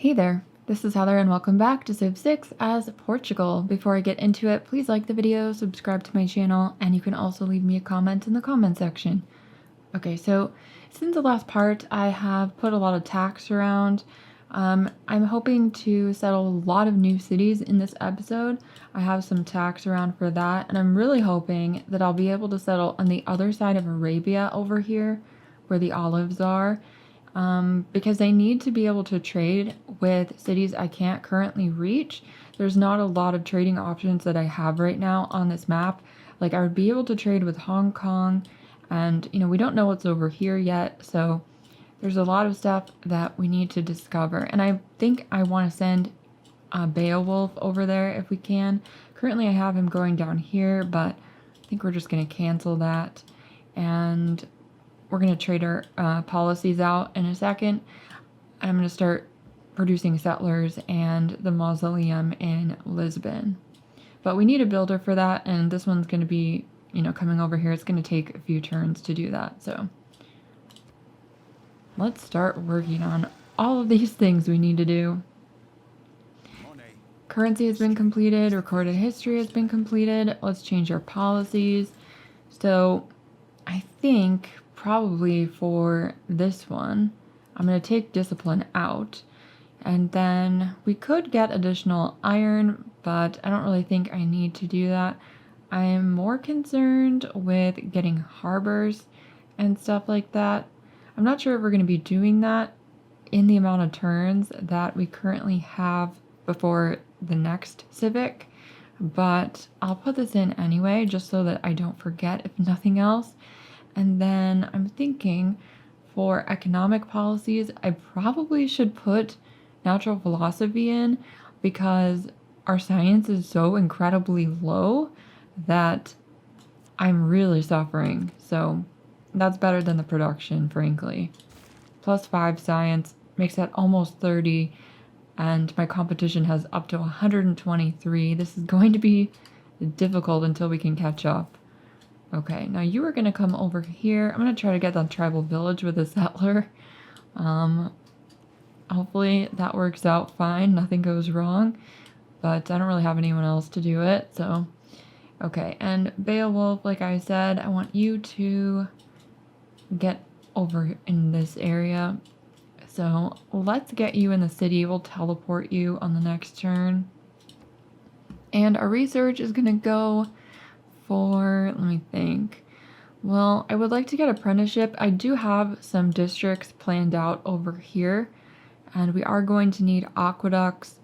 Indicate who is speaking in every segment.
Speaker 1: Hey there, this is Heather and welcome back to Civ 6 as Portugal. Before I get into it, please like the video, subscribe to my channel, and you can also leave me a comment in the comment section. Okay, so since the last part, I have put a lot of tax around. I'm hoping to settle a lot of new cities in this episode. I have some tax around for that, and I'm really hoping that I'll be able to settle on the other side of Arabia over here, where the olives are. Because I need to be able to trade with cities I can't currently reach. There's not a lot of trading options that I have right now on this map. Like, I would be able to trade with Hong Kong, and we don't know what's over here yet, so there's a lot of stuff that we need to discover. And I think I want to send Beowulf over there if we can. Currently I have him going down here, but I think we're just going to cancel that. And we're going to trade our policies out in a second. I'm going to start producing settlers and the mausoleum in Lisbon. But we need a builder for that, and this one's going to be, coming over here. It's going to take a few turns to do that. So let's start working on all of these things we need to do. Currency has been completed. Recorded history has been completed. Let's change our policies. So I think probably for this one, I'm going to take discipline out, and then we could get additional iron, but I don't really think I need to do that. I am more concerned with getting harbors and stuff like that. I'm not sure if we're going to be doing that in the amount of turns that we currently have before the next civic, but I'll put this in anyway just so that I don't forget, if nothing else. And then I'm thinking for economic policies, I probably should put natural philosophy in, because our science is so incredibly low that I'm really suffering. So that's better than the production, frankly. +5 science makes that almost 30, and my competition has up to 123. This is going to be difficult until we can catch up. Okay, now you are going to come over here. I'm going to try to get that tribal village with a settler. Hopefully that works out fine. Nothing goes wrong. But I don't really have anyone else to do it, so... Okay, and Beowulf, like I said, I want you to get over in this area. So let's get you in the city. We'll teleport you on the next turn. And our research is going to go for, let me think. Well, I would like to get apprenticeship. I do have some districts planned out over here, and we are going to need aqueducts,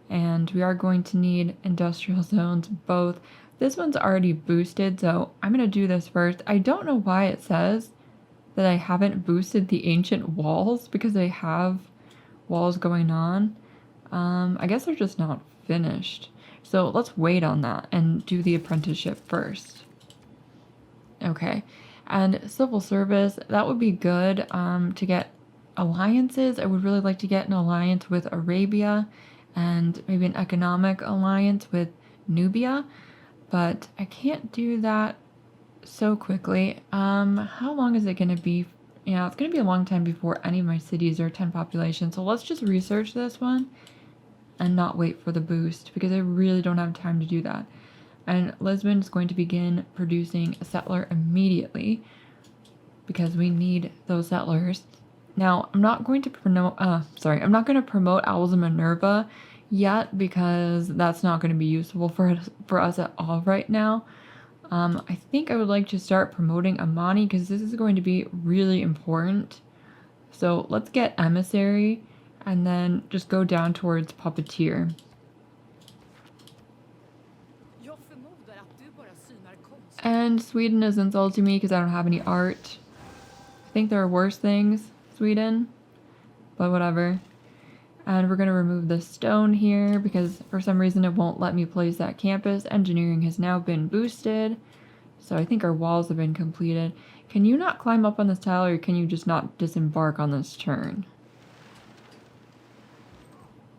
Speaker 1: and we are going to need industrial zones, both. This one's already boosted, so I'm going to do this first. I don't know why it says that I haven't boosted the ancient walls, because they have walls going on. I guess they're just not finished. So let's wait on that and do the apprenticeship first. Okay, and civil service, that would be good to get alliances. I would really like to get an alliance with Arabia and maybe an economic alliance with Nubia, but I can't do that so quickly. How long is it going to be? Yeah, it's going to be a long time before any of my cities are 10 population, so let's just research this one and not wait for the boost, because I really don't have time to do that. And Lisbon is going to begin producing a settler immediately, because we need those settlers. Now, I'm not going to promote Owls of Minerva yet, because that's not going to be useful for us at all right now. I think I would like to start promoting Amani, because this is going to be really important. So let's get Emissary, and then just go down towards Puppeteer. And Sweden is insulting me because I don't have any art. I think there are worse things, Sweden, but whatever. And we're going to remove the stone here, because for some reason it won't let me place that campus. Engineering has now been boosted, so I think our walls have been completed. Can you not climb up on this tile, or can you just not disembark on this turn?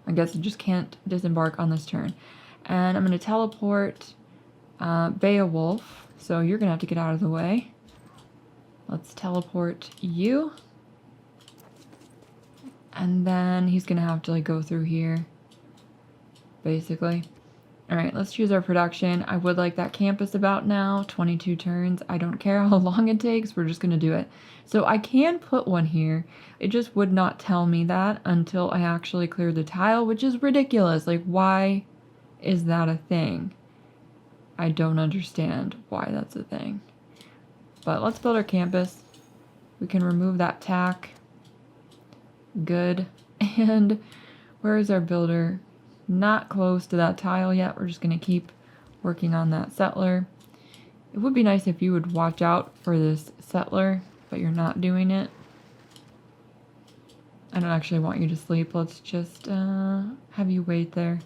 Speaker 1: I guess I just can't disembark on this turn. And I'm going to teleport Beowulf, so you're going to have to get out of the way. Let's teleport you. And then he's gonna have to like go through here, basically. All right, let's choose our production. I would like that campus about now. 22 turns. I don't care how long it takes. We're just gonna do it. So I can put one here. It just would not tell me that until I actually clear the tile, which is ridiculous. Like, why is that a thing? I don't understand why that's a thing. But let's build our campus. We can remove that tack. Good. And where is our builder? Not close to that tile yet. We're just going to keep working on that settler. It would be nice if you would watch out for this settler, but you're not doing it. I don't actually want you to sleep. Let's just have you wait there.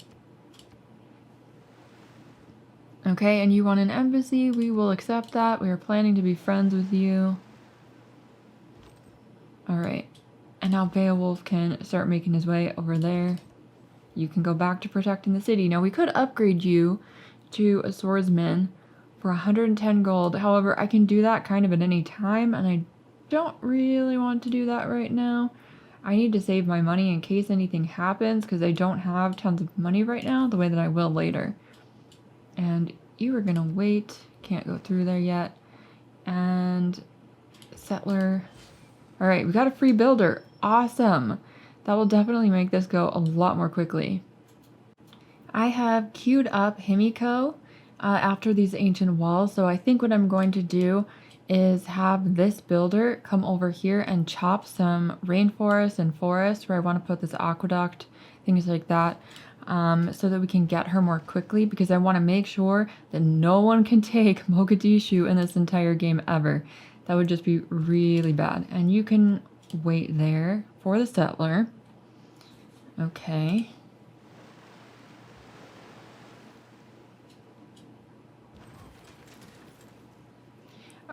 Speaker 1: Okay, and you want an embassy? We will accept that. We are planning to be friends with you. Alright. And now Beowulf can start making his way over there. You can go back to protecting the city. Now, we could upgrade you to a swordsman for 110 gold. However, I can do that kind of at any time, and I don't really want to do that right now. I need to save my money in case anything happens, because I don't have tons of money right now, the way that I will later. And you are going to wait. Can't go through there yet. And settler. All right, we got a free builder. Awesome. That will definitely make this go a lot more quickly. I have queued up Himiko after these ancient walls. So I think what I'm going to do is have this builder come over here and chop some rainforest and forest where I want to put this aqueduct, things like that. So that we can get her more quickly, because I want to make sure that no one can take Mogadishu in this entire game ever. That would just be really bad. And you can wait there for the settler. Okay.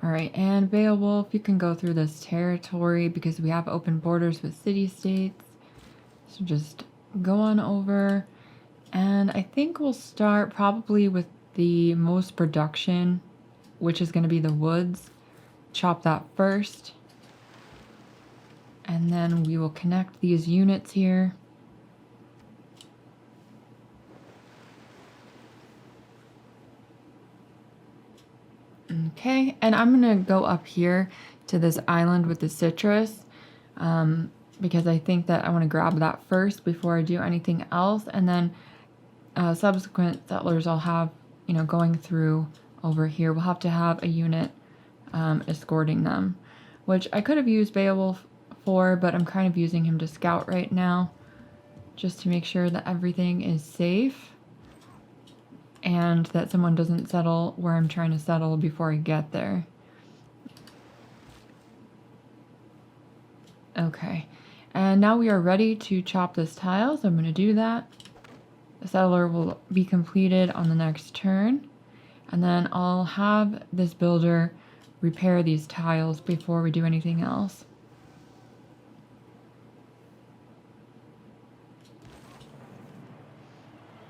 Speaker 1: Alright, and Beowulf, you can go through this territory because we have open borders with city-states. So just go on over. And I think we'll start probably with the most production, which is going to be the woods. Chop that first. And then we will connect these units here. Okay, and I'm going to go up here to this island with the citrus. Because I think that I want to grab that first before I do anything else. And then subsequent settlers I'll have, going through over here. We'll have to have a unit escorting them, which I could have used Beowulf for, but I'm kind of using him to scout right now, just to make sure that everything is safe and that someone doesn't settle where I'm trying to settle before I get there. Okay, and now we are ready to chop this tile, so I'm going to do that. The settler will be completed on the next turn, and then I'll have this builder repair these tiles before we do anything else.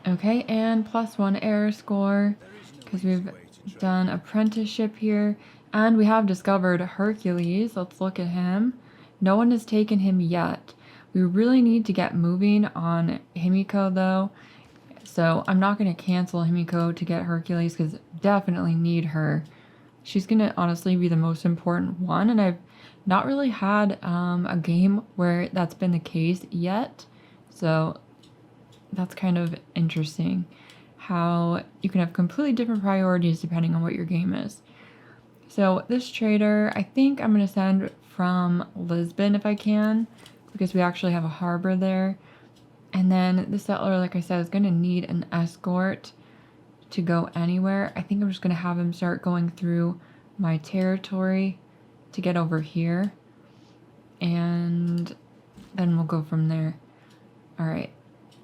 Speaker 1: Okay, and +1 error score, because we've done apprenticeship here, and we have discovered Hercules. Let's look at him. No one has taken him yet. We really need to get moving on Himiko though, so I'm not going to cancel Himiko to get Hercules, because definitely need her. She's going to honestly be the most important one, and I've not really had a game where that's been the case yet, so that's kind of interesting how you can have completely different priorities depending on what your game is. So this trader, I think I'm going to send from Lisbon if I can, because we actually have a harbor there. And then the settler, like I said, is going to need an escort to go anywhere. I think I'm just going to have him start going through my territory to get over here. And then we'll go from there. All right.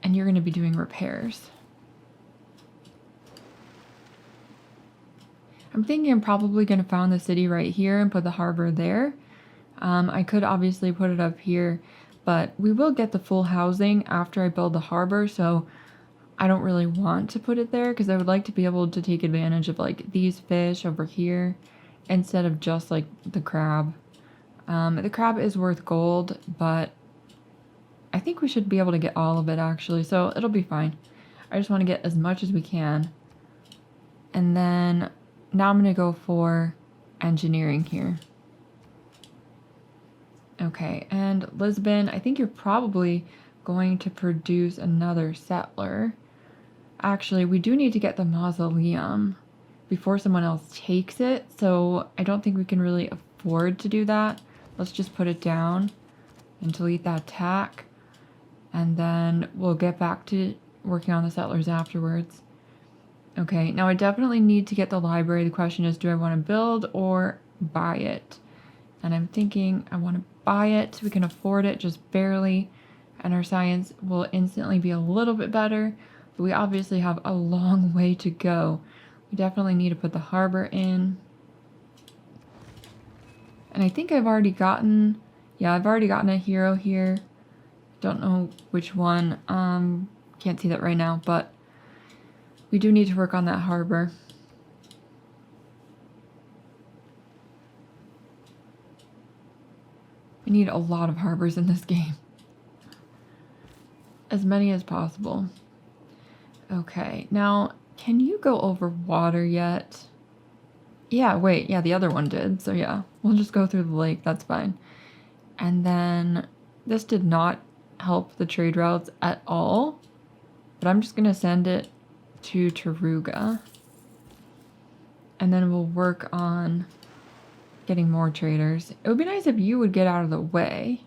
Speaker 1: And you're going to be doing repairs. I'm thinking I'm probably going to found the city right here and put the harbor there. I could obviously put it up here, but we will get the full housing after I build the harbor, so I don't really want to put it there because I would like to be able to take advantage of like these fish over here instead of just like the crab. The crab is worth gold, but I think we should be able to get all of it actually, so it'll be fine. I just want to get as much as we can. And then now I'm going to go for engineering here. Okay, and Lisbon, I think you're probably going to produce another settler. Actually, we do need to get the mausoleum before someone else takes it, so I don't think we can really afford to do that. Let's just put it down and delete that tack, and then we'll get back to working on the settlers afterwards. Okay, now I definitely need to get the library. The question is, do I want to build or buy it? And I'm thinking I want to buy it. We can afford it just barely, and our science will instantly be a little bit better, but we obviously have a long way to go. We definitely need to put the harbor in. And I think I've already gotten, yeah, I've already gotten a hero here. Don't know which one. Can't see that right now, but we do need to work on that harbor. We need a lot of harbors in this game. As many as possible. Okay, now, can you go over water yet? Yeah, wait, yeah, the other one did, so yeah. We'll just go through the lake, that's fine. And then, this did not help the trade routes at all, but I'm just gonna send it to Taruga. And then we'll work on getting more traders. It would be nice if you would get out of the way.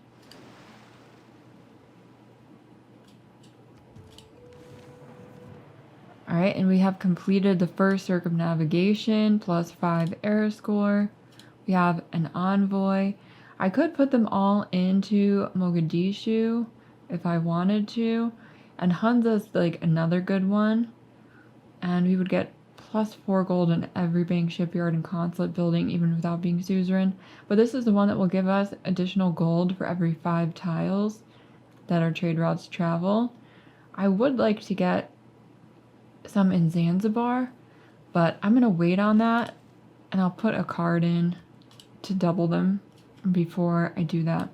Speaker 1: Alright, and we have completed the first circumnavigation, +5 air score. We have an envoy. I could put them all into Mogadishu if I wanted to. And Hunza's like another good one. And we would get +4 gold in every bank, shipyard, and consulate building, even without being suzerain. But this is the one that will give us additional gold for every 5 tiles that our trade routes travel. I would like to get some in Zanzibar, but I'm going to wait on that, and I'll put a card in to double them before I do that.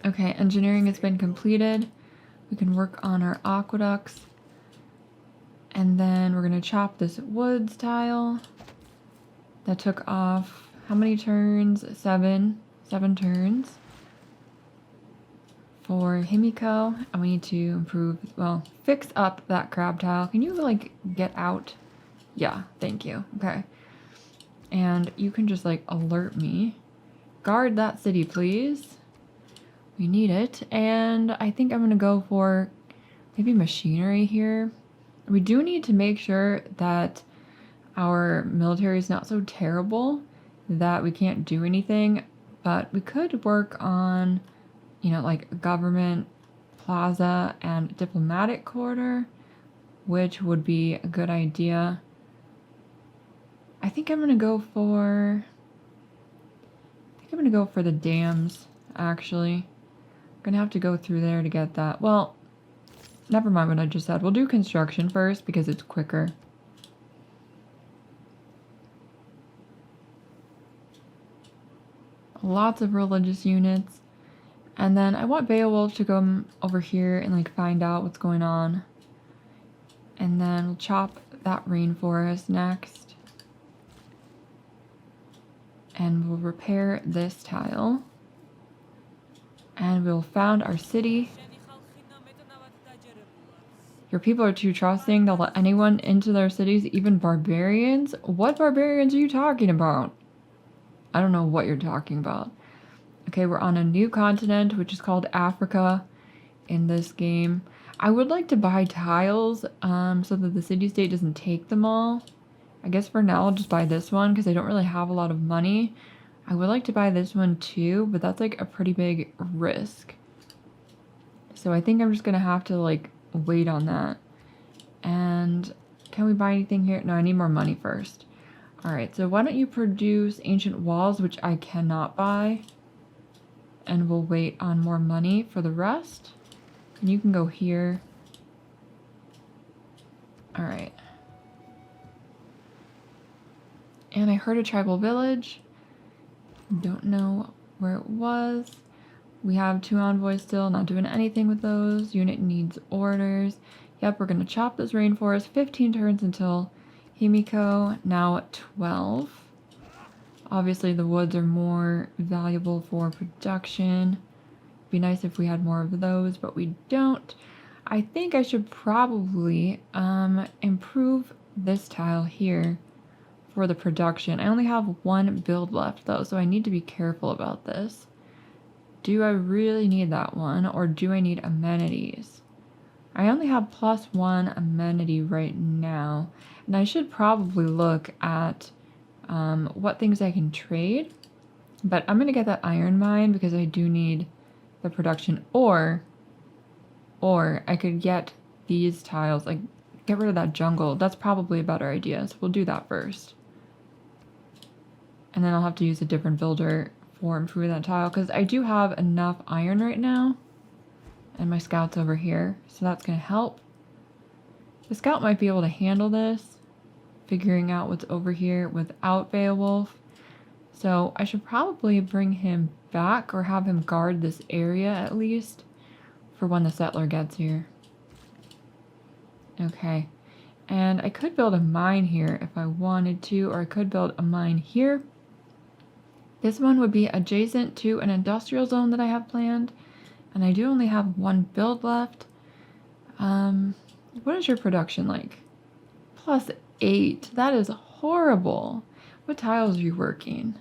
Speaker 1: Okay, engineering has been completed. We can work on our aqueducts. And then we're going to chop this woods tile. That took off how many turns? 7 turns. For Himiko, and we need to improve, well, fix up that crab tile. Can you, like, get out? Yeah, thank you. Okay. And you can just, like, alert me. Guard that city, please. We need it. And I think I'm going to go for maybe machinery here. We do need to make sure that our military is not so terrible that we can't do anything. But we could work on, you know, like government, plaza, and diplomatic quarter, which would be a good idea. I think I'm going to go for the dams, actually. I'm going to have to go through there to get that. Well, never mind what I just said. We'll do construction first because it's quicker. Lots of religious units. And then I want Beowulf to go over here and like find out what's going on. And then we'll chop that rainforest next. And we'll repair this tile. And we'll found our city. Your people are too trusting. They'll let anyone into their cities, even barbarians? What barbarians are you talking about? I don't know what you're talking about. Okay, we're on a new continent, which is called Africa in this game. I would like to buy tiles so that the city-state doesn't take them all. I guess for now I'll just buy this one because I don't really have a lot of money. I would like to buy this one too, but that's like a pretty big risk. So I think I'm just going to have to like wait on that. And can we buy anything here? No, I need more money first. Alright, so why don't you produce ancient walls, which I cannot buy. And we'll wait on more money for the rest. And you can go here. Alright. And I heard a tribal village. Don't know where it was. We have 2 envoys still, not doing anything with those. Unit needs orders. Yep, we're going to chop this rainforest. 15 turns until Himiko, now 12. Obviously, the woods are more valuable for production. Be nice if we had more of those, but we don't. I think I should probably improve this tile here for the production. I only have 1 build left though, so I need to be careful about this. Do I really need that one, or do I need amenities? I only have +1 amenity right now, and I should probably look at what things I can trade, but I'm gonna get that iron mine because I do need the production, or I could get these tiles, like get rid of that jungle. That's probably a better idea, so we'll do that first. And then I'll have to use a different builder for improving that tile, because I do have enough iron right now, and my scout's over here, so that's gonna help. The scout might be able to handle this, figuring out what's over here without Beowulf. So I should probably bring him back, or have him guard this area at least for when the settler gets here. Okay, and I could build a mine here if I wanted to, or I could build a mine here. This one would be adjacent to an industrial zone that I have planned, and I do only have 1 build left. What is your production like? +8. That is horrible. What tiles are you working?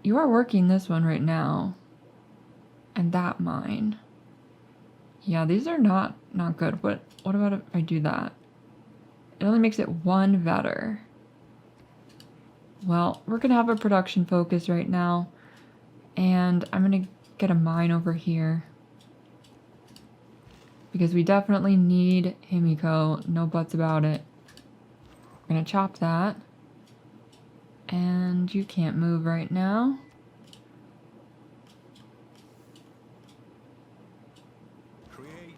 Speaker 1: You are working this one right now. And that mine. Yeah, these are not good. What about if I do that? It only makes it 1 better. Well, we're gonna have a production focus right now, and I'm gonna get a mine over here because we definitely need Himiko, no buts about it. We're gonna chop that, and you can't move right now.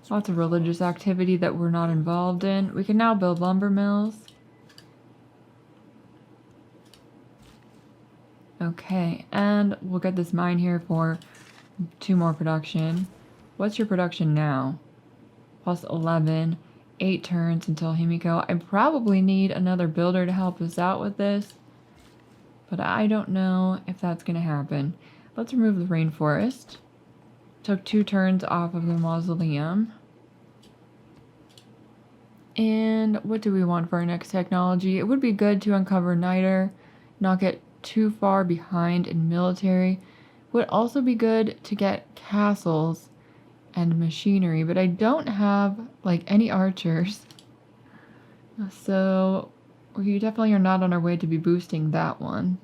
Speaker 1: Lots of religious activity that we're not involved in. We can now build lumber mills. Okay, and we'll get this mine here for 2 more production. What's your production now? +11, 8 turns until Himiko. I probably need another builder to help us out with this, but I don't know if that's gonna happen. Let's remove the rainforest. Took 2 turns off of the mausoleum. And what do we want for our next technology? It would be good to uncover niter, not get too far behind in military. Would also be good to get castles and machinery, but I don't have like any archers. So we definitely are not on our way to be boosting that one.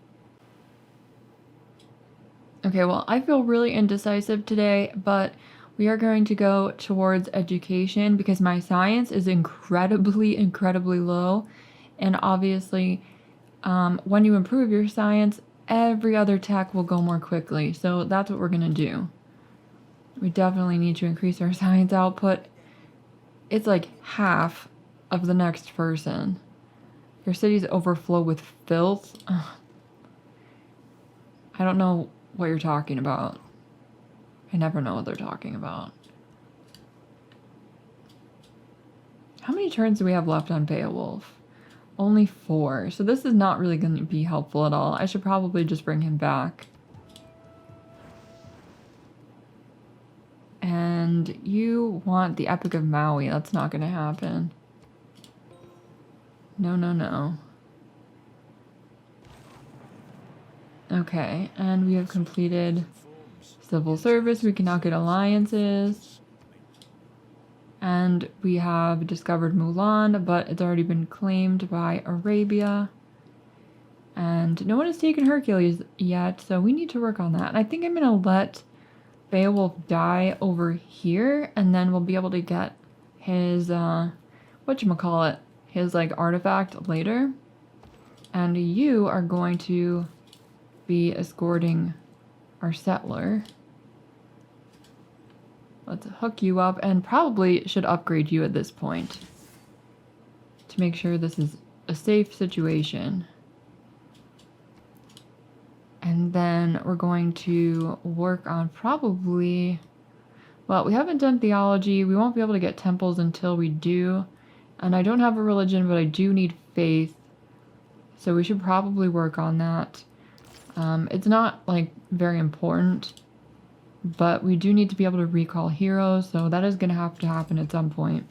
Speaker 1: Okay, well, I feel really indecisive today, but we are going to go towards education because my science is incredibly low. And obviously, when you improve your science, every other tech will go more quickly. So that's what we're going to do. We definitely need to increase our science output. It's like half of the next person. Your cities overflow with filth. Ugh. I don't know what you're talking about. I never know what they're talking about. How many turns do we have left on Beowulf? Only 4. So this is not really going to be helpful at all. I should probably just bring him back. And you want the Epic of Maui. That's not going to happen. No. Okay, and we have completed civil service. We can now get alliances. And we have discovered Mulan, but it's already been claimed by Arabia. And no one has taken Hercules yet, so we need to work on that. And I think I'm going to let Beowulf die over here, and then we'll be able to get his, whatchamacallit, his, like, artifact later. And you are going to be escorting our settler. Let's hook you up, and probably should upgrade you at this point to make sure this is a safe situation. And then we're going to work on probably, well, we haven't done theology. We won't be able to get temples until we do. And I don't have a religion, but I do need faith. So we should probably work on that. It's not like very important, but we do need to be able to recall heroes. So that is going to have to happen at some point.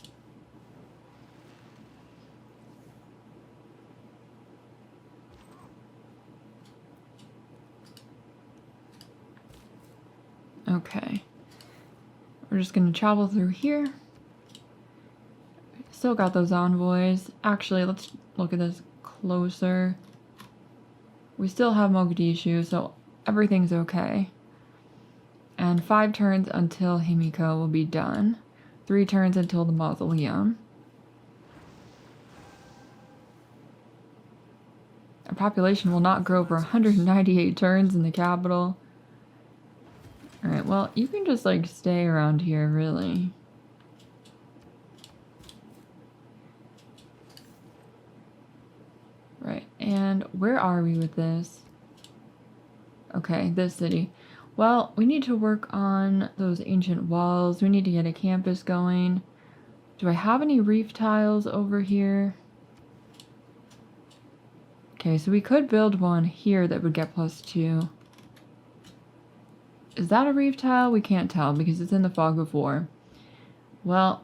Speaker 1: Okay. We're just going to travel through here. Still got those envoys. Actually, let's look at this closer. We still have Mogadishu, so everything's okay. And 5 turns until Himiko will be done. 3 turns until the mausoleum. Our population will not grow for 198 turns in the capital. Alright, well, you can just, like, stay around here, really. Right, and where are we with this? Okay, this city. Well, we need to work on those ancient walls. We need to get a campus going. Do I have any reef tiles over here? Okay, so we could build one here that would get +2. Is that a reef tile? We can't tell because it's in the fog of war. Well,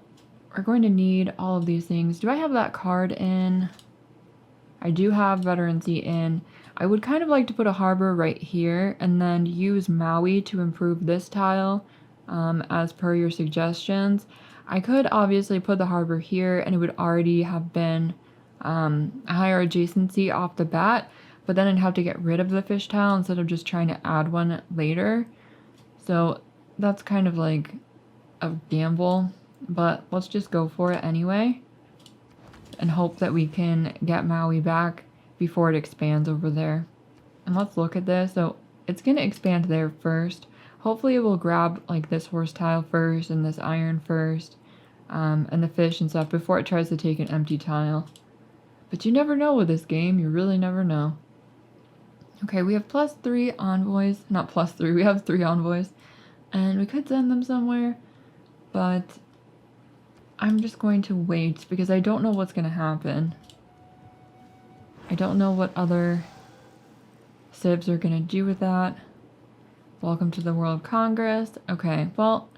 Speaker 1: we're going to need all of these things. Do I have that card in? I do have veterancy in. I would kind of like to put a harbor right here and then use Maui to improve this tile as per your suggestions. I could obviously put the harbor here and it would already have been a higher adjacency off the bat, but then I'd have to get rid of the fish tile instead of just trying to add one later. So that's kind of like a gamble, but let's just go for it anyway and hope that we can get Maui back before it expands over there. And let's look at this. So it's going to expand there first. Hopefully it will grab like this horse tile first and this iron first and the fish and stuff before it tries to take an empty tile. But you never know with this game. You really never know. Okay, we have +3 envoys. Not +3, we have 3 envoys. And we could send them somewhere, but I'm just going to wait because I don't know what's going to happen. I don't know what other civs are going to do with that. Welcome to the World Congress. Okay, well,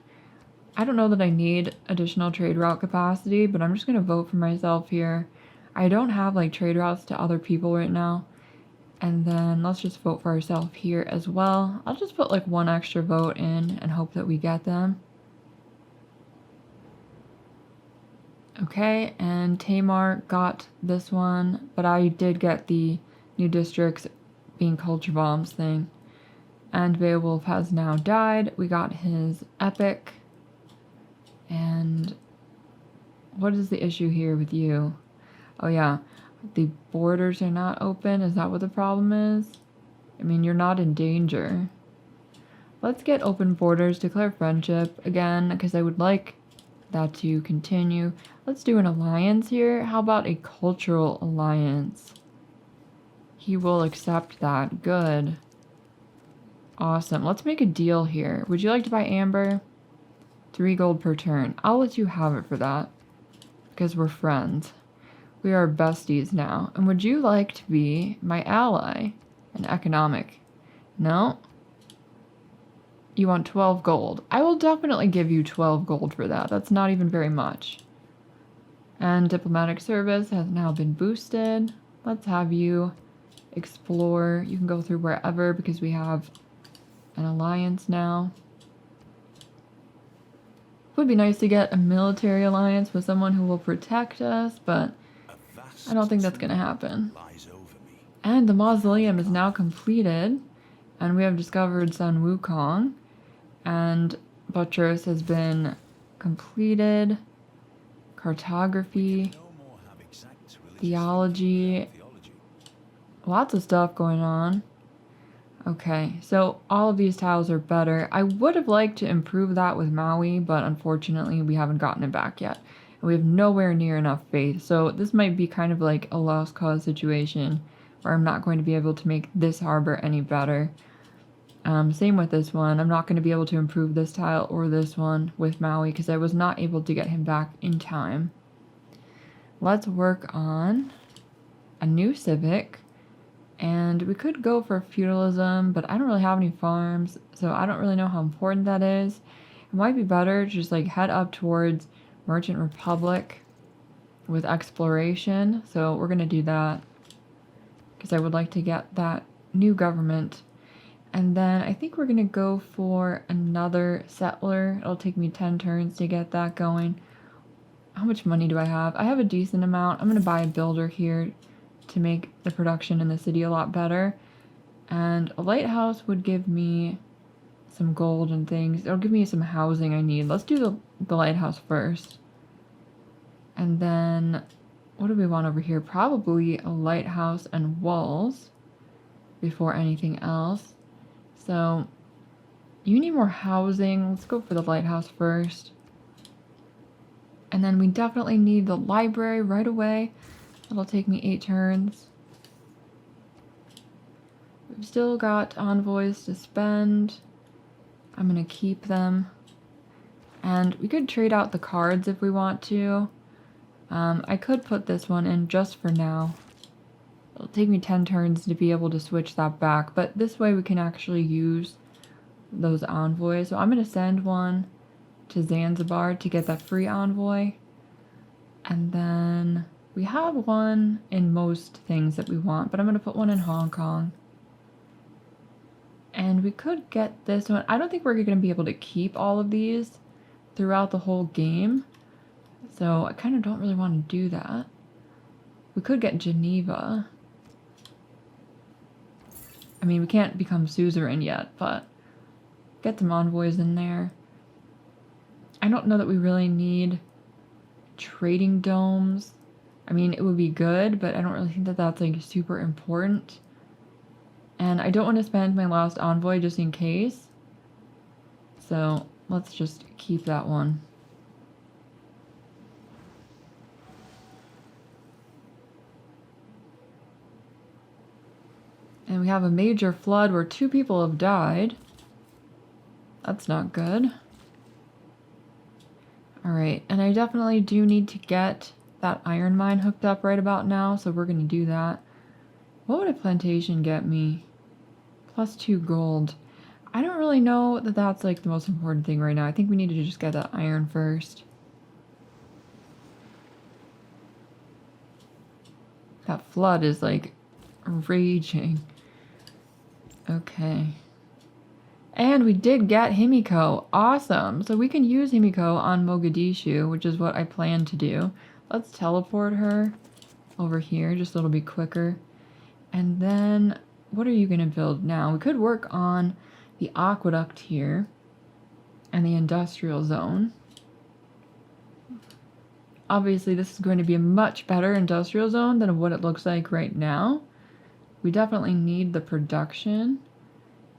Speaker 1: I don't know that I need additional trade route capacity, but I'm just going to vote for myself here. I don't have like trade routes to other people right now. And then let's just vote for ourselves here as well. I'll just put like 1 extra vote in and hope that we get them. Okay, and Tamar got this one, but I did get the new districts being culture bombs thing. And Beowulf has now died. We got his epic. And what is the issue here with you? Oh yeah, the borders are not open. Is that what the problem is? I mean, you're not in danger. Let's get open borders, declare friendship again, because I would like that to continue. Let's do an alliance here. How about a cultural alliance? He will accept that. Good. Awesome. Let's make a deal here. Would you like to buy amber? 3 gold per turn. I'll let you have it for that. Because we're friends. We are besties now. And would you like to be my ally in economic? No? You want 12 gold. I will definitely give you 12 gold for that. That's not even very much. And diplomatic service has now been boosted. Let's have you explore. You can go through wherever because we have an alliance now. It would be nice to get a military alliance with someone who will protect us, but I don't think that's going to happen. And the mausoleum is now completed, and we have discovered Sun Wukong, and Buttress has been completed. Cartography, theology, lots of stuff going on. Okay, so all of these tiles are better. I would have liked to improve that with Maui, but unfortunately we haven't gotten it back yet. And We have nowhere near enough faith, so this might be kind of like a lost cause situation where I'm not going to be able to make this harbor any better. Same with this one. I'm not going to be able to improve this tile or this one with Maui because I was not able to get him back in time. Let's work on a new civic, and we could go for feudalism, but I don't really have any farms, so I don't really know how important that is. It might be better to just like head up towards Merchant Republic with exploration, so we're going to do that because I would like to get that new government. And then I think we're going to go for another settler. It'll take me 10 turns to get that going. How much money do I have? I have a decent amount. I'm going to buy a builder here to make the production in the city a lot better. And a lighthouse would give me some gold and things. It'll give me some housing I need. Let's do the lighthouse first. And then what do we want over here? Probably a lighthouse and walls before anything else. So you need more housing. Let's go for the lighthouse first. And then we definitely need the library right away. That'll take me 8 turns. We've still got envoys to spend. I'm going to keep them. And we could trade out the cards if we want to. I could put this one in just for now. It'll take me 10 turns to be able to switch that back, but this way we can actually use those envoys. So I'm going to send one to Zanzibar to get that free envoy. And then we have one in most things that we want, but I'm going to put one in Hong Kong. And we could get this one. I don't think we're going to be able to keep all of these throughout the whole game. So I kind of don't really want to do that. We could get Geneva. I mean, we can't become suzerain yet, but get some envoys in there. I don't know that we really need trading domes. I mean, it would be good, but I don't really think that that's like super important. And I don't want to spend my last envoy just in case. So let's just keep that one. And we have a major flood where 2 people have died. That's not good. Alright, and I definitely do need to get that iron mine hooked up right about now, so we're going to do that. What would a plantation get me? +2 gold. I don't really know that that's like the most important thing right now. I think we need to just get that iron first. That flood is like raging. Okay. And we did get Himiko. Awesome. So we can use Himiko on Mogadishu, which is what I plan to do. Let's teleport her over here, just so it'll be quicker. And then, what are you going to build now? We could work on the aqueduct here and the industrial zone. Obviously, this is going to be a much better industrial zone than what it looks like right now. We definitely need the production.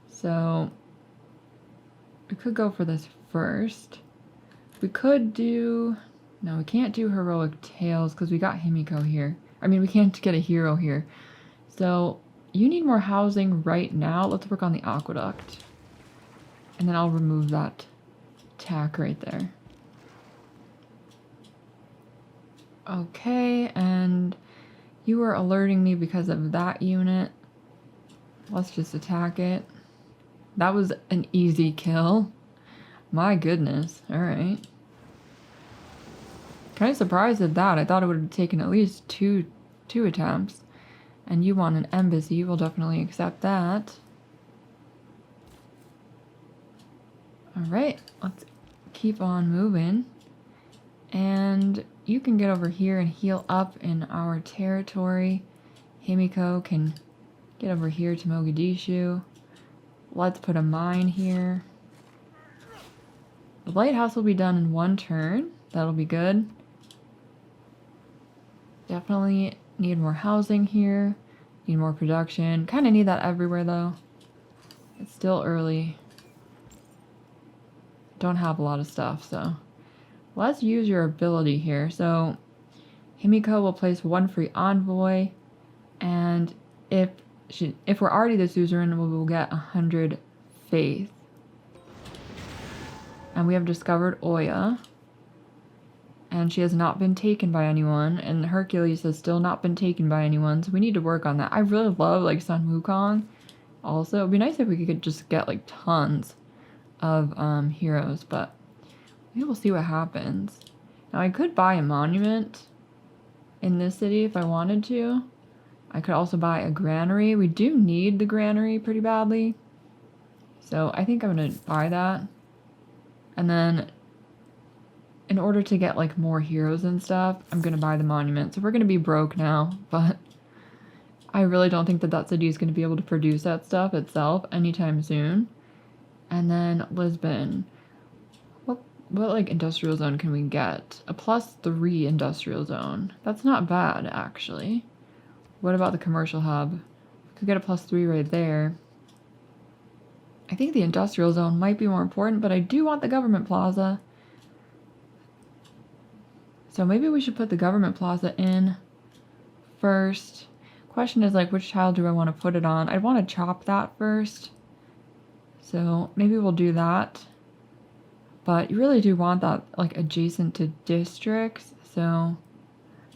Speaker 1: So we could go for this first. We could do... No, we can't do heroic tales because we got Himiko here. I mean, we can't get a hero here. So you need more housing right now. Let's work on the aqueduct. And then I'll remove that tack right there. Okay, and you were alerting me because of that unit. Let's just attack it. That was an easy kill. My goodness. Alright. Kind of surprised at that. I thought it would have taken at least two attempts. And you want an embassy. We'll definitely accept that. Alright. Let's keep on moving. And you can get over here and heal up in our territory. Himiko can get over here to Mogadishu. Let's put a mine here. The lighthouse will be done in 1 turn. That'll be good. Definitely need more housing here. Need more production. Kind of need that everywhere though. It's still early. Don't have a lot of stuff, so let's use your ability here. So Himiko will place 1 free envoy, and if we're already the suzerain, we will get 100 faith. And we have discovered Oya, and she has not been taken by anyone, and Hercules has still not been taken by anyone, so we need to work on that. I really love like Sun Wukong. Also, it'd be nice if we could just get like tons of heroes, but we will see what happens. Now I could buy a monument in this city if I wanted to. I could also buy a granary. We do need the granary pretty badly, so I think I'm gonna buy that. And then in order to get like more heroes and stuff, I'm gonna buy the monument. So we're gonna be broke now, but I really don't think that that city is gonna be able to produce that stuff itself anytime soon. And then Lisbon. What like industrial zone can we get? A +3 industrial zone. That's not bad, actually. What about the commercial hub? Could get a +3 right there. I think the industrial zone might be more important, but I do want the government plaza. So maybe we should put the government plaza in first. Question is like, which tile do I want to put it on? I want to chop that first. So maybe we'll do that. But you really do want that like adjacent to districts. So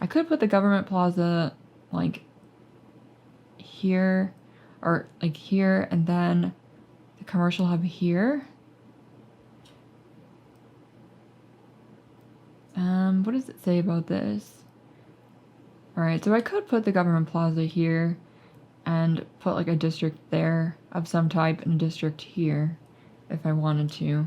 Speaker 1: I could put the government plaza like here, or like here, and then the commercial hub here. What does it say about this? Alright, so I could put the government plaza here and put like a district there of some type and a district here if I wanted to.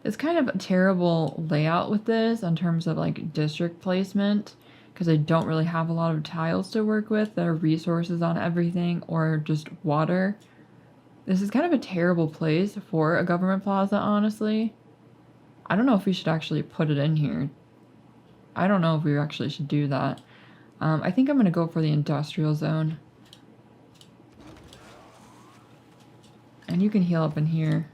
Speaker 1: It's kind of a terrible layout with this in terms of like district placement, because I don't really have a lot of tiles to work with that are resources on everything or just water. This is kind of a terrible place for a government plaza, honestly. I don't know if we should actually put it in here. I don't know if we actually should do that. I think I'm going to go for the industrial zone. And you can heal up in here.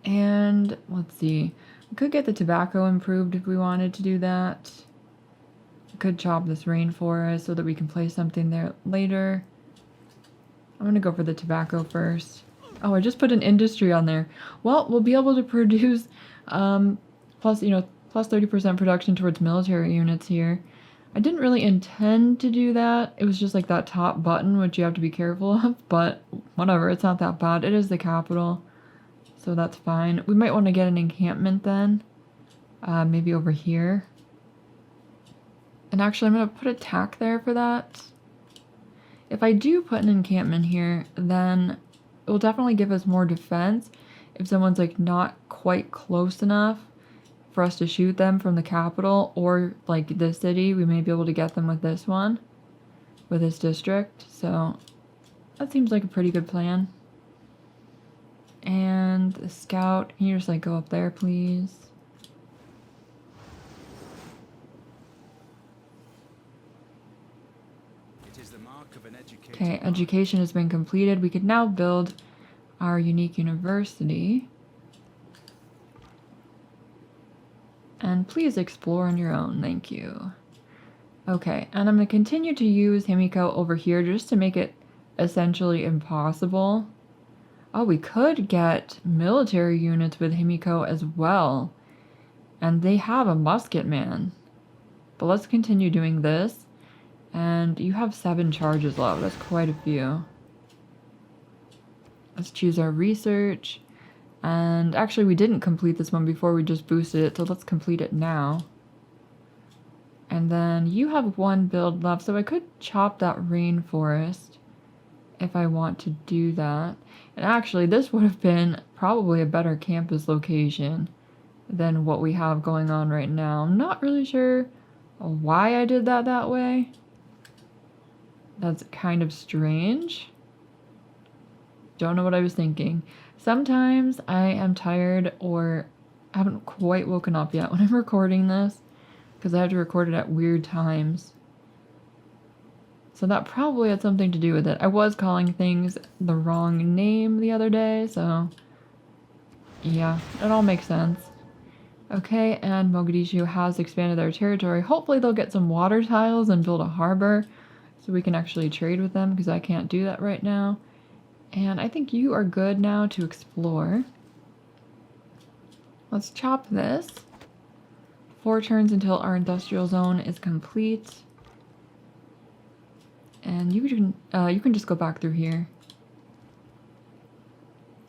Speaker 1: And let's see. We could get the tobacco improved if we wanted to do that. We could chop this rainforest so that we can place something there later. I'm going to go for the tobacco first. Oh, I just put an industry on there. Well, we'll be able to produce plus 30% production towards military units here. I didn't really intend to do that. It was just like that top button, which you have to be careful of, but whatever, it's not that bad. It is the capital, so that's fine. We might want to get an encampment then, maybe over here. And actually, I'm going to put a tack there for that. If I do put an encampment here, then it will definitely give us more defense if someone's like not quite close enough for us to shoot them from the capital or like this city. We may be able to get them with this one, with this district. So that seems like a pretty good plan. And the scout, can you just like go up there, please? Okay, education has been completed. We could now build our unique university. And please explore on your own, thank you. Okay, and I'm going to continue to use Himiko over here just to make it essentially impossible. Oh, we could get military units with Himiko as well. And they have a musket man. But let's continue doing this. And you have 7 charges left. That's quite a few. Let's choose our research. And actually, we didn't complete this one before. We just boosted it. So let's complete it now. And then you have 1 build left. So I could chop that rainforest if I want to do that. And actually, this would have been probably a better campus location than what we have going on right now. I'm not really sure why I did that way. That's kind of strange. Don't know what I was thinking. Sometimes I am tired or haven't quite woken up yet when I'm recording this, because I have to record it at weird times. So that probably had something to do with it. I was calling things the wrong name the other day, so yeah, it all makes sense. Okay, and Mogadishu has expanded their territory. Hopefully they'll get some water tiles and build a harbor so we can actually trade with them, because I can't do that right now. And I think you are good now to explore. Let's chop this. 4 turns until our industrial zone is complete. And you can just go back through here.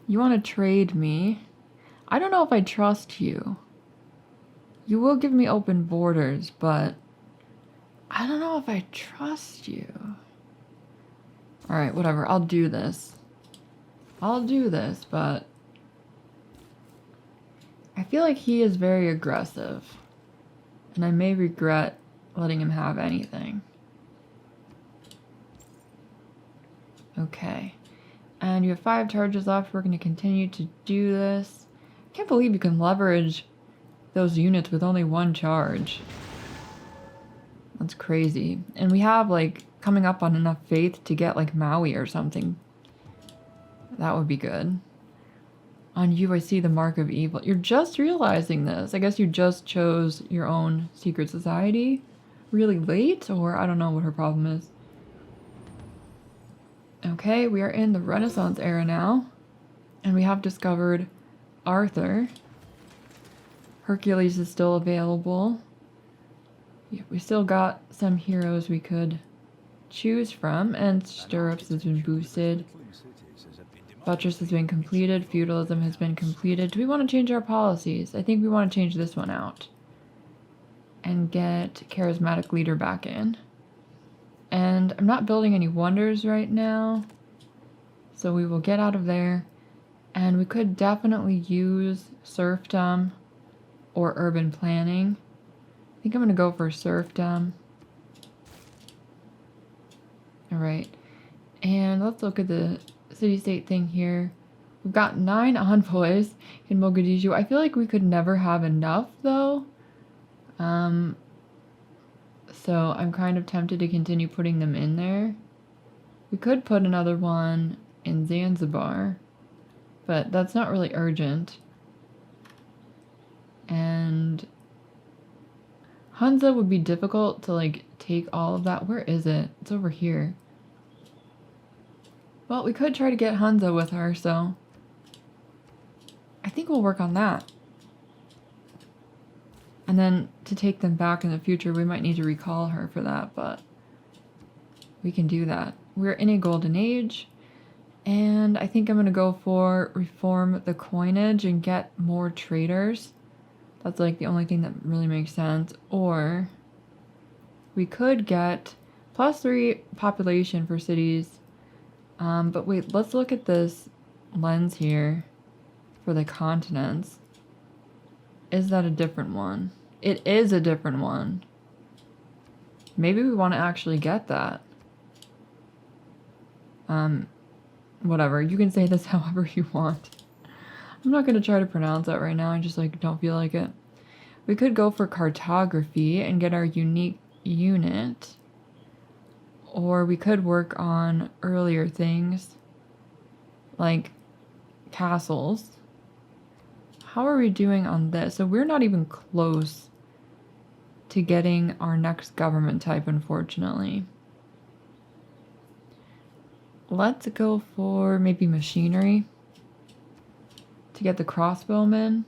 Speaker 1: You want to trade me? I don't know if I trust you. You will give me open borders, but I don't know if I trust you. Alright, whatever. I'll do this. But I feel like he is very aggressive. And I may regret letting him have anything. Okay. And you have 5 charges left. We're going to continue to do this. I can't believe you can leverage those units with only 1 charge. That's crazy. And we have, like, coming up on enough faith to get, like, Maui or something. That would be good. On you, I see the mark of evil. You're just realizing this. I guess you just chose your own secret society really late, or I don't know what her problem is. Okay, we are in the Renaissance era now, and we have discovered Arthur. Hercules is still available. Yeah, we still got some heroes we could choose from, and Stirrups has been boosted. Buttress has been completed. Feudalism has been completed. Do we want to change our policies? I think we want to change this one out. And get Charismatic Leader back in. And I'm not building any wonders right now. So we will get out of there. And we could definitely use serfdom or urban planning. I think I'm going to go for serfdom. Alright. And let's look at the city-state thing here. We've got 9 envoys in Mogadishu. I feel like we could never have enough, though. So I'm kind of tempted to continue putting them in there. We could put another one in Zanzibar, but that's not really urgent. And Hunza would be difficult to, like, take all of that. Where is it? It's over here. Well, we could try to get Hunza with her, so I think we'll work on that. And then to take them back in the future, we might need to recall her for that, but we can do that. We're in a golden age, and I think I'm going to go for reform the coinage and get more traders. That's like the only thing that really makes sense. Or we could get +3 population for cities. But wait, let's look at this lens here for the continents. Is that a different one? It is a different one. Maybe we want to actually get that. Whatever. You can say this however you want. I'm not going to try to pronounce that right now. I just, like, don't feel like it. We could go for cartography and get our unique unit. Or we could work on earlier things, like castles. How are we doing on this? So we're not even close to getting our next government type, unfortunately. Let's go for maybe machinery to get the crossbowmen.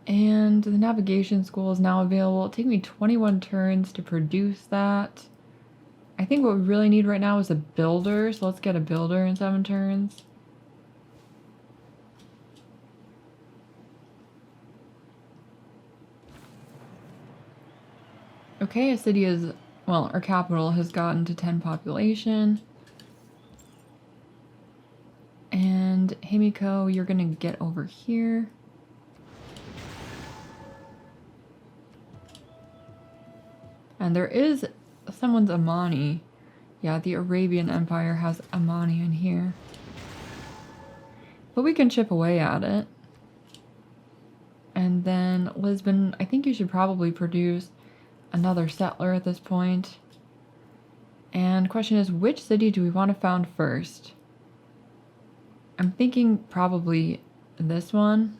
Speaker 1: And the navigation school is now available. It'll take me 21 turns to produce that. I think what we really need right now is a builder, so let's get a builder in 7 turns. Okay, a city is, well, our capital has gotten to 10 population. And Himiko, you're gonna get over here. And there is someone's Amani. Yeah, the Arabian Empire has Amani in here. But we can chip away at it. And then Lisbon, I think you should probably produce another settler at this point. And the question is, which city do we want to found first? I'm thinking probably this one.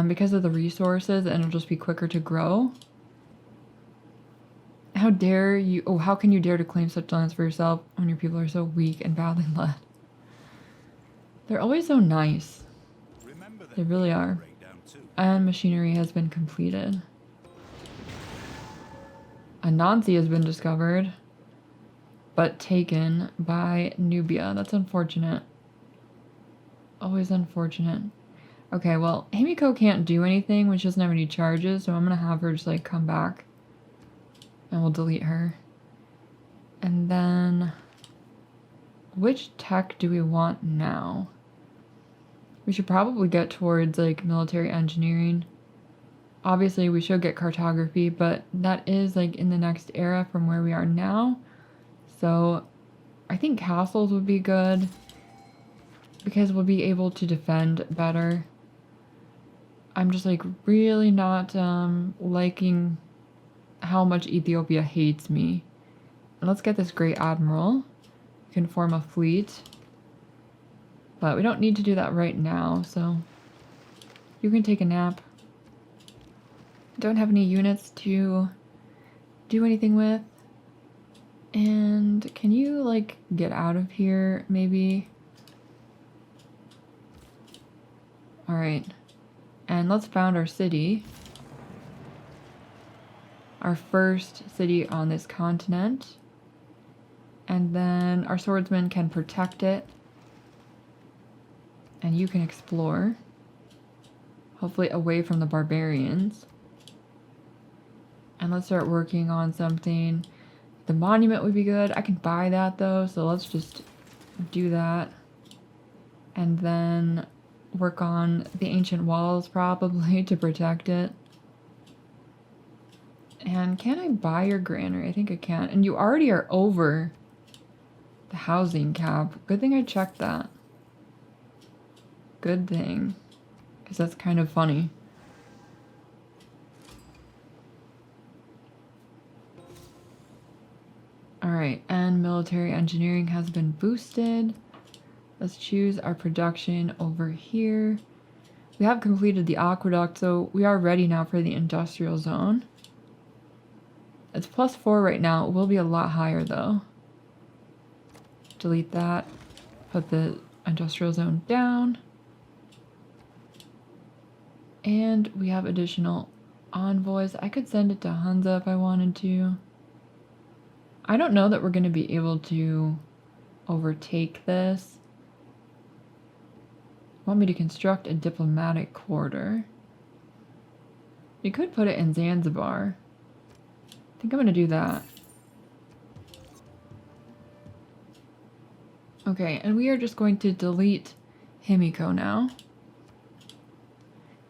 Speaker 1: because of the resources, and it'll just be quicker to grow. How dare you? Oh, how can you dare to claim such lands for yourself when your people are so weak and badly led? They're always so nice. They really are. And machinery has been completed. Anansi has been discovered, but taken by Nubia. That's unfortunate. Always unfortunate. Okay, well, Himiko can't do anything when she doesn't have any charges, so I'm gonna have her just like come back. And we'll delete her. And then, which tech do we want now? We should probably get towards like military engineering. Obviously we should get cartography, but that is like in the next era from where we are now. So I think castles would be good because we'll be able to defend better. I'm just like really not liking how much Ethiopia hates me. And let's get this great admiral. We can form a fleet. But we don't need to do that right now, so you can take a nap. Don't have any units to do anything with. And can you like get out of here maybe? Alright. And let's found our city. Our first city on this continent. And then our swordsmen can protect it. And you can explore. Hopefully away from the barbarians. And let's start working on something. The monument would be good. I can buy that though, so let's just do that. And then work on the ancient walls probably to protect it. And can I buy your granary? I think I can. And you already are over the housing cap. Good thing I checked that. Good thing. Because that's kind of funny. Alright, and military engineering has been boosted. Let's choose our production over here. We have completed the aqueduct, so we are ready now for the industrial zone. It's +4 right now. It will be a lot higher though. Delete that. Put the industrial zone down. And we have additional envoys. I could send it to Hunza if I wanted to. I don't know that we're going to be able to overtake this. Want me to construct a diplomatic quarter? You could put it in Zanzibar. I think I'm going to do that. Okay, and we are just going to delete Himiko now.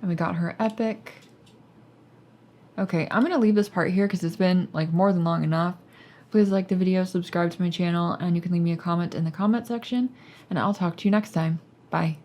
Speaker 1: And we got her epic. Okay, I'm going to leave this part here because it's been like more than long enough. Please like the video, subscribe to my channel, and you can leave me a comment in the comment section. And I'll talk to you next time. Bye.